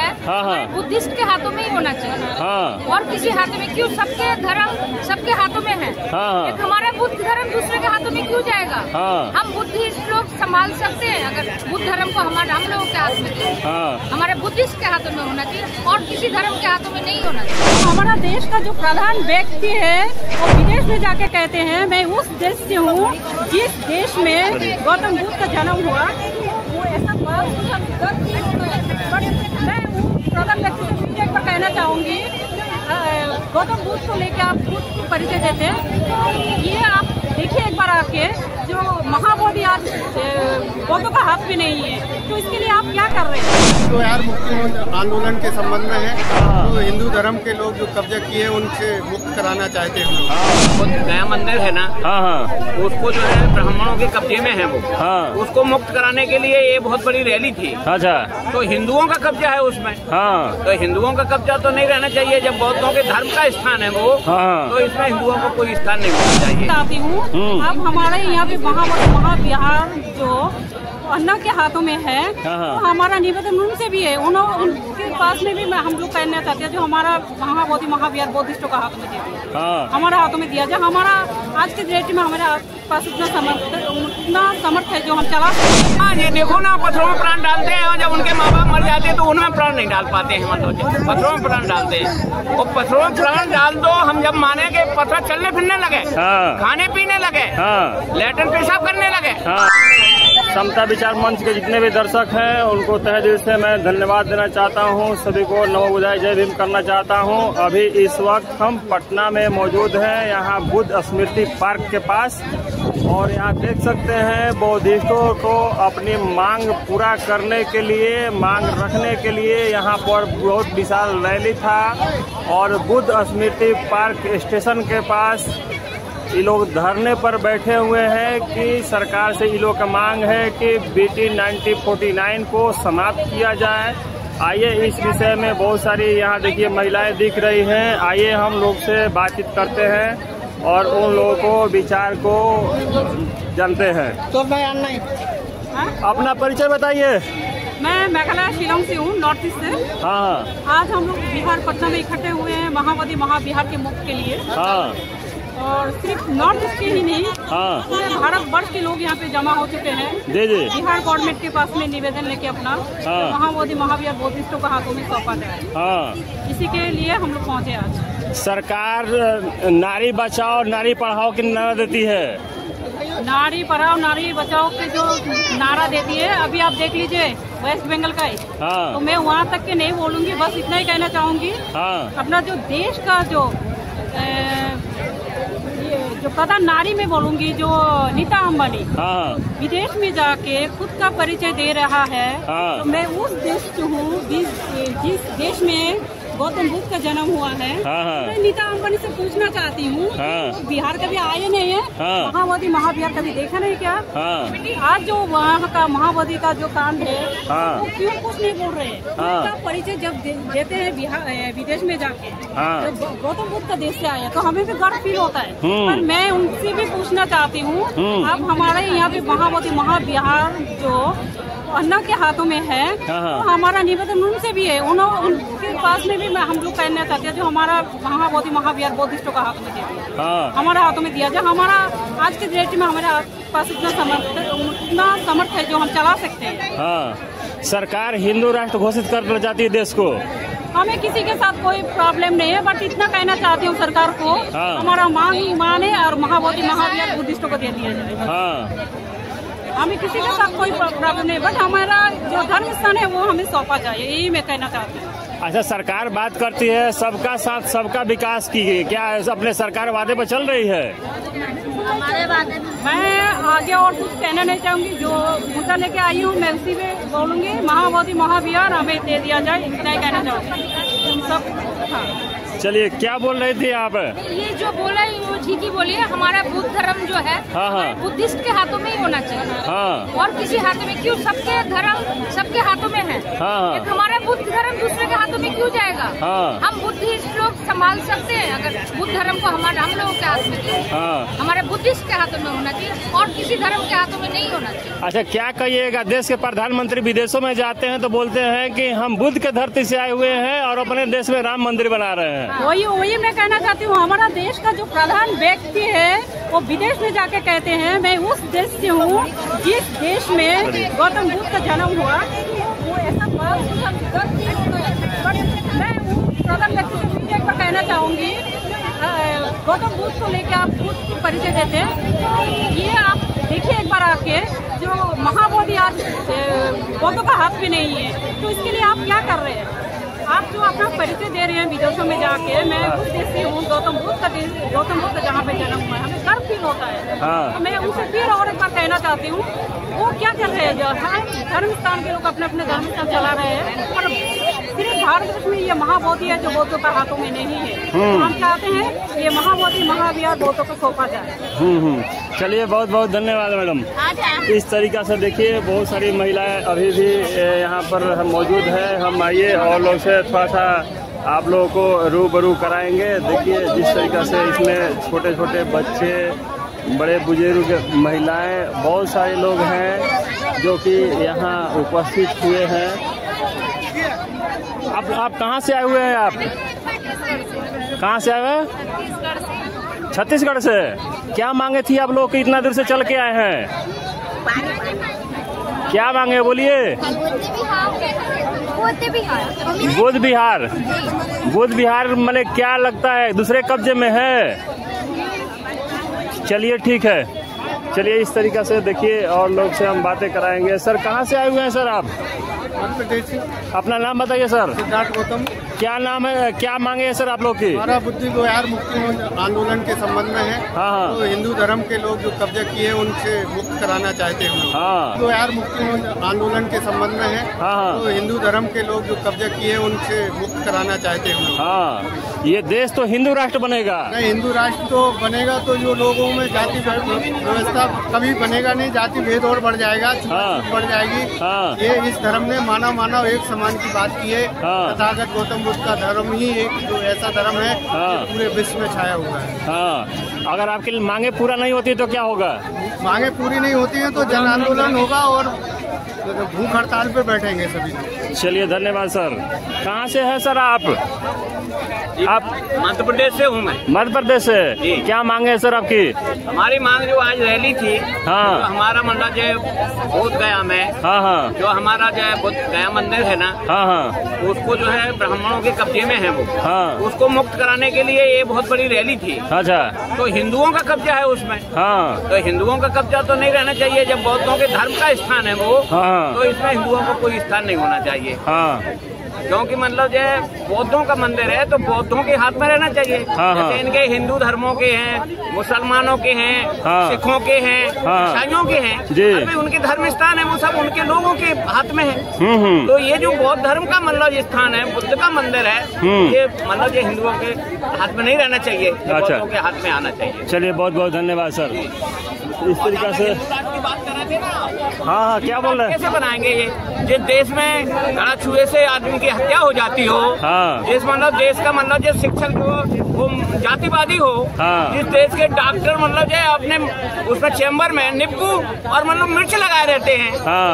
है बुद्धिस्ट के हाथों में ही होना चाहिए और किसी हाथों में क्यों? सबके धर्म सबके हाथों में है। एक हमारा बुद्ध धर्म दूसरे के हाथों में क्यों जाएगा? हम बुद्धिस्ट लोग संभाल सकते हैं अगर बुद्ध धर्म को हम लोगों के हाथ में हमारे बुद्धिस्ट के हाथों में होना चाहिए और किसी धर्म के हाथों में नहीं होना चाहिए। हमारा देश का जो प्रधान व्यक्ति है वो विदेश में जाके कहते हैं मैं उस देश से हूँ जिस देश में गौतम बुद्ध का जन्म हुआ। वो ऐसा मैं प्रधान व्यक्ति से एक बार कहना चाहूँगी, गौतम बुद्ध को लेकर आप बुद्ध की परिचय देते हैं। ये आप देखिए एक बार आके जो महाबोधि आज बौद्धों का हाथ में नहीं है, तो इसके लिए आप क्या कर रहे हैं? तो यार मुक्ति आंदोलन के संबंध में है, तो हिंदू धर्म के लोग जो कब्जा किए उनसे मुक्त कराना चाहते हैं हम लोग। नया मंदिर है ना, उसको जो है ब्राह्मणों के कब्जे में है वो, उसको मुक्त कराने के लिए ये बहुत बड़ी रैली थी। अच्छा, तो हिंदुओं का कब्जा है उसमें। तो हिंदुओं का कब्जा तो नहीं रहना चाहिए, जब बौद्धों के धर्म का स्थान है वो, तो इसमें हिंदुओं को कोई स्थान नहीं मिलना चाहिए। चाहती हूँ अब हमारे यहाँ पे महाविहार जो अन्ना के हाथों में है, तो हमारा निवेदन उनसे भी है, उनके पास में भी हम लोग कहना चाहते हैं जो हमारा महाबोधि महाविहार बौद्धिस्टों का हाथ में दे दिया, हमारा हाथों में दिया जाए। हमारा आज के डेट में हमारे पास उतना समर्थ है जो हम चला सकते हैं। ये देखो ना, पत्थरों में प्राण डालते हैं और जब उनके माँ बाप मर जाते हैं तो उनमें प्राण नहीं डाल पाते हैं। मतलब पत्थरों में प्राण डालते हैं और पत्थरों में प्राण डाल दो, हम जब माने के पत्थर चलने फिरने लगे, खाने पीने लगे, लैट्रिन पेशाब करने लगे। समता विचार मंच के जितने भी दर्शक हैं उनको तहे दिल से मैं धन्यवाद देना चाहता हूं, सभी को नमो बुद्धाय जय भीम करना चाहता हूं। अभी इस वक्त हम पटना में मौजूद हैं, यहां बुद्ध स्मृति पार्क के पास, और यहाँ देख सकते हैं बौद्धिस्टों को अपनी मांग पूरा करने के लिए, मांग रखने के लिए यहाँ पर बहुत विशाल रैली था। और बुद्ध स्मृति पार्क स्टेशन के पास ये लोग धरने पर बैठे हुए हैं कि सरकार से ये लोग का मांग है कि BT 9049 को समाप्त किया जाए। आइए इस विषय में बहुत सारी यहाँ देखिए महिलाएं दिख रही हैं, आइए हम लोग से बातचीत करते हैं और उन लोगों को विचार को जानते हैं। तो बयान नहीं, अपना परिचय बताइए। मैं मेघालय शिलोंग से हूँ, नॉर्थ ईस्ट से। आज हम लोग बिहार पटना में इकट्ठे हुए हैं महाबोधि महाविहार के मुक्त के लिए। और सिर्फ नॉर्थ ईस्ट के ही नहीं, पूरे भारत वर्ष के लोग यहाँ पे जमा हो चुके हैं। बिहार गवर्नमेंट के पास में निवेदन लेके अपना महाबोधि महाविहार बौद्धिस्टों का हाथों में सौंपा जाए, इसी के लिए हम लोग पहुँचे आज। सरकार नारी बचाओ नारी पढ़ाओ की नारा देती है, नारी पढ़ाओ नारी बचाओ के जो नारा देती है, अभी आप देख लीजिए वेस्ट बंगाल का ही। तो मैं वहाँ तक के नहीं बोलूँगी, बस इतना ही कहना चाहूँगी, अपना जो देश का जो प्रधान नारी में बोलूंगी, जो नीता अंबानी विदेश में जाके खुद का परिचय दे रहा है, तो मैं उस देश से हूँ जिस देश में गौतम बुद्ध का जन्म हुआ है। मैं नीता अंबानी से पूछना चाहती हूँ, तो बिहार कभी आए नहीं है, महाबोधि महाविहार कभी देखा नहीं क्या? आज जो वहाँ का महाबोधि का जो कांड है वो क्यों कुछ नहीं बोल रहे? उसका परिचय जब देते हैं बिहार विदेश में जाके, तो गौतम बुद्ध का देश से आया, तो हमें भी गर्व फील होता है। पर मैं उनसे भी पूछना चाहती हूँ, अब हमारे यहाँ पे महाबोधि महाविहार जो अन्ना के हाथों में है, तो हमारा निवेदन उनसे भी है, उनके पास में भी हम लोग कहना चाहते हैं जो हमारा महाबोधि महाविहार बौद्धिस्टों का हाथ में दे दिया, हमारा हाथों में दिया जाए। हमारा आज के डेट में हमारे पास इतना समर्थ है जो हम चला सकते हैं। सरकार हिंदू राष्ट्र घोषित करना चाहती है देश को, हमें किसी के साथ कोई प्रॉब्लम नहीं है, बट इतना कहना चाहती हूँ सरकार को, हमारा मांग माने और महाबोधि महाविहार बुद्धिस्टों को दे दिया जाए। हमें किसी के साथ कोई प्रॉब्लम नहीं, बट हमारा जो धर्म स्थान है वो हमें सौंपा जाए, यही मैं कहना चाहती हूँ। अच्छा, सरकार बात करती है सबका साथ सबका विकास की, क्या अपने सरकार वादे पर चल रही है? हमारे वादे मैं आगे और कुछ कहना नहीं चाहूँगी, जो मुद्दा लेके आई हूँ मैं उसी में बोलूँगी, महाबोधि महाविहार हमें दे दिया जाए, इतना ही कहना चाहूँगी। सब चलिए, क्या बोल रही थी आप? ये जो बोला वो ठीक ही बोलिए। हमारा बुद्ध धर्म जो है बुद्धिस्ट के हाथों में ही होना चाहिए और किसी हाथों में क्यों? सबके धर्म सबके हाथों में है। एक हमारा बुद्ध धर्म दूसरे के हाथों में क्यों जाएगा? हम बुद्धिस्ट लोग संभाल सकते हैं अगर बुद्ध धर्म को हम लोगों के हाथ में हमारे बुद्धिस्ट के हाथों में होना चाहिए और किसी धर्म के हाथों में नहीं होना चाहिए। अच्छा, क्या कहिएगा? देश के प्रधानमंत्री विदेशों में जाते हैं तो बोलते हैं कि हम बुद्ध के धरती से आए हुए हैं और अपने देश में राम मंदिर बना रहे हैं। वही मैं कहना चाहती हूँ। हमारा देश का जो प्रधान व्यक्ति है वो विदेश में जाके कहते हैं मैं उस देश से हूँ जिस देश में गौतम बुद्ध का जन्म हुआ। वो ऐसा मैं प्रधान व्यक्ति से एक बार कहना चाहूँगी, गौतम बुद्ध को लेकर आप बुद्ध की परिचय देते हैं। ये आप देखिए एक बार आके जो महाबोधि आज बौद्धों का हाथ में नहीं है, तो इसके लिए आप क्या कर रहे हैं? आप जो अपना परिचय दे रहे हैं विदेशों में जाके, मैं उस देश से हूँ, गौतम बुद्ध जहाँ पे जन्म हुआ है, हमें गर्व फील होता है। तो मैं उनसे फिर और एक बार कहना चाहती हूँ, वो क्या कर रहे हैं? जो धर्म स्थान के लोग अपने अपने धर्म स्थान चला रहे हैं और सिर्फ भारत देश में ये महाबोधि है जो बौद्धों का हाथों में नहीं है। तो हम चाहते हैं ये महाबोधि महाविहार बौद्धों को सौंपा जाए। चलिए, बहुत बहुत धन्यवाद मैडम। इस तरीका से देखिए बहुत सारी महिलाएं अभी भी यहाँ पर मौजूद है। हम आइए और लोग से थोड़ा सा आप लोगों को रूबरू कराएंगे। देखिए जिस तरीका से इसमें छोटे छोटे बच्चे, बड़े बुजुर्ग, महिलाएं, बहुत सारे लोग हैं जो कि यहाँ उपस्थित हुए हैं। आप कहाँ से आए हुए हैं? आप कहाँ से आए हुए हैं? छत्तीसगढ़ से। क्या मांगे थी आप लोग कि इतना दूर से चल के आए हैं? क्या मांगे बोलिए? बुद्ध विहार। बुद्ध विहार मैंने क्या लगता है दूसरे कब्जे में है? चलिए ठीक है, चलिए इस तरीका से देखिए और लोग से हम बातें कराएंगे। सर कहाँ से आए हुए हैं सर आप? मध्य प्रदेश से। अपना नाम बताइए सर। सिद्धार्थ गौतम। क्या नाम है, क्या मांगे है सर आप लोग की? हमारा बुद्ध विहार मुक्ति आंदोलन के संबंध में है। तो हिंदू धर्म के लोग जो कब्जा किए उनसे मुक्त कराना चाहते हैं। बुद्ध विहार मुक्ति आंदोलन के संबंध में है। तो हिंदू धर्म के लोग जो कब्जा किए उनसे मुक्त कराना चाहते हैं। ये देश तो हिंदू राष्ट्र बनेगा? नहीं, हिंदू राष्ट्र तो बनेगा तो जो लोगों में जाति व्यवस्था कभी बनेगा नहीं, जाति भेद और बढ़ जाएगा, बढ़ जाएगी। ये इस धर्म ने मानव एक समान की बात की है। तथागत गौतम बुद्ध का धर्म ही एक जो ऐसा धर्म है जो पूरे विश्व में छाया हुआ है। अगर आपकी मांगे पूरा नहीं होती तो क्या होगा? मांगे पूरी नहीं होती है तो जन आंदोलन होगा और भूख हड़ताल पे बैठेंगे सभी। चलिए धन्यवाद सर। कहाँ से है सर आप? आप मध्य प्रदेश से हूँ मैं। मध्य प्रदेश से। क्या मांगे है सर आपकी? हमारी मांग जो आज रैली थी, तो हमारा मतलब जो बोध गया में जो हमारा जो है बोध गया मंदिर है ना, उसको जो है ब्राह्मणों के कब्जे में है वो, उसको मुक्त कराने के लिए ये बहुत बड़ी रैली थी। अच्छा, तो हिंदुओं का कब्जा है उसमें। तो हिंदुओं का कब्जा तो नहीं रहना चाहिए। जब बौद्धों के धर्म का स्थान है वो, तो इसमें हिंदुओं को कोई स्थान नहीं होना चाहिए। क्योंकि मतलब जो है बौद्धों का मंदिर है तो बौद्धों के हाथ में रहना चाहिए। जैसे इनके हिंदू धर्मों के हैं, मुसलमानों के हैं, सिखों के हैं, ईसाइयों के हैं, अभी उनके धर्म स्थान है वो सब उनके लोगों के हाथ में है। तो ये जो बौद्ध धर्म का मतलब स्थान है, बुद्ध का मंदिर है, ये मतलब ये हिंदुओं के हाथ में नहीं रहना चाहिए, बौद्धों के हाथ में आना चाहिए। चलिए बहुत बहुत धन्यवाद सर। इस तरीका से बात कर रहे थे ना। हाँ, क्या बोल रहे हैं? कैसे बनाएंगे ये? जिस देश में गला छुए से आदमी की हत्या हो जाती हो, जिस मतलब देश का मतलब जो शिक्षक जो वो जातिवादी हो, जिस देश के डॉक्टर मतलब जो अपने उसमें चैम्बर में नींबू और मतलब मिर्च लगाए रहते हैं,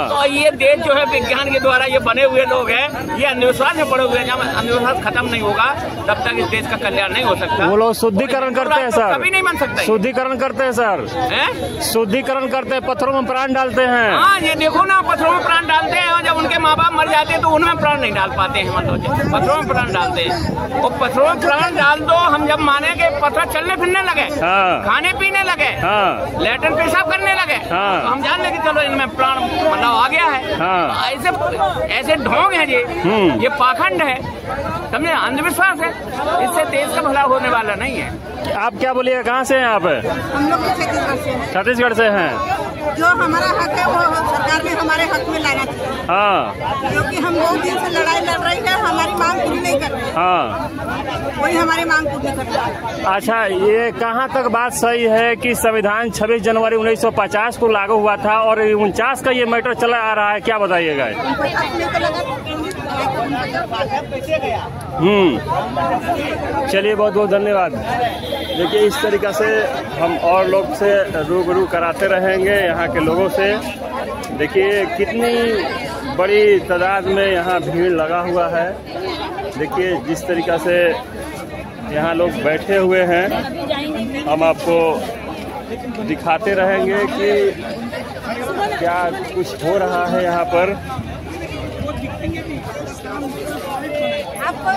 तो ये देश जो है विज्ञान के द्वारा ये बने हुए लोग हैं, ये अंधविश्वास में पड़े हुए हैं। जब अंधविश्वास खत्म नहीं होगा तब तक इस देश का कल्याण नहीं हो सकता। वो लोग शुद्धिकरण करते हैं सर, कभी नहीं बन सकता। शुद्धिकरण करते हैं सर, शुद्धिकरण करते हैं, पत्थरों में प्राण डालते हैं। हाँ, ये देखो ना, पत्थरों में प्राण डालते हैं और जब उनके माँ बाप मर जाते हैं तो उनमें प्राण नहीं डाल पाते हैं। मतलब पत्थरों में प्राण डालते हैं। और पत्थरों में प्राण डाल दो, हम जब माने के पत्थर चलने फिरने लगे, खाने पीने लगे, लैट्रिन पेशाब करने लगे, तो हम जान लेंगे चलो इनमें प्राण मतलब आ गया है। ऐसे ढोंग है ये पाखंड है, समझे, अंधविश्वास है। इससे देश का भला होने वाला नहीं है। आप क्या बोलिए, कहाँ से हैं आप? हम लोग छत्तीसगढ़ से हैं। छत्तीसगढ़ से हैं। जो हमारा हक है वो सरकार ने हमारे हक में लाना चाहिए। हाँ, क्योंकि हम बहुत दिन से लड़ाई लड़ रही है, हमारी मांग पूरी नहीं कर रहे। हाँ, कोई हमारी मांग पूरी कर रहा है। अच्छा, ये कहाँ तक बात सही है कि संविधान 26 जनवरी 1950 को लागू हुआ था और 49 का ये मैटर चला आ रहा है, क्या बताइएगा? चलिए, बहुत बहुत धन्यवाद। देखिए, इस तरीक़ा से हम और लोग से रूबरू कराते रहेंगे, यहाँ के लोगों से। देखिए कितनी बड़ी तादाद में यहाँ भीड़ लगा हुआ है। देखिए जिस तरीक़ा से यहाँ लोग बैठे हुए हैं, हम आपको दिखाते रहेंगे कि क्या कुछ हो रहा है यहाँ पर। आपको